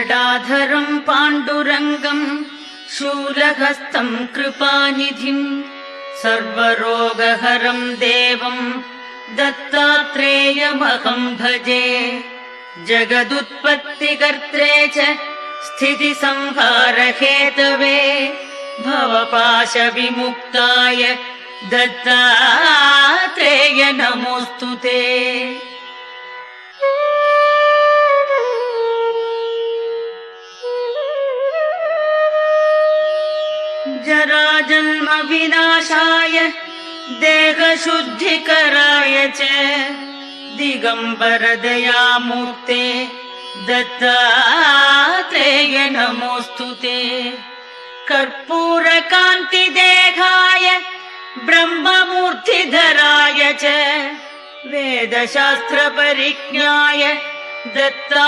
गदाधरम् पाण्डुरङ्गम् शूलहस्तम् कृपानिधिम् सर्वरोगहरम् देवम् दत्तात्रेयमहम् भजे। जगदुत्पत्तिकर्त्रे च स्थितिसंहारहेतवे भवपाशविमुक्ताय दत्तात्रेय नमोऽस्तु ते। जराजन्म विनाशाय देहशुद्धिकराय च दिगम्बर दयामूर्ते दत्तात्रेय नमोऽस्तु ते। कर्पूरकान्तिदेहाय ब्रह्ममूर्तिधराय च वेदशास्त्रपरिज्ञाय दत्ता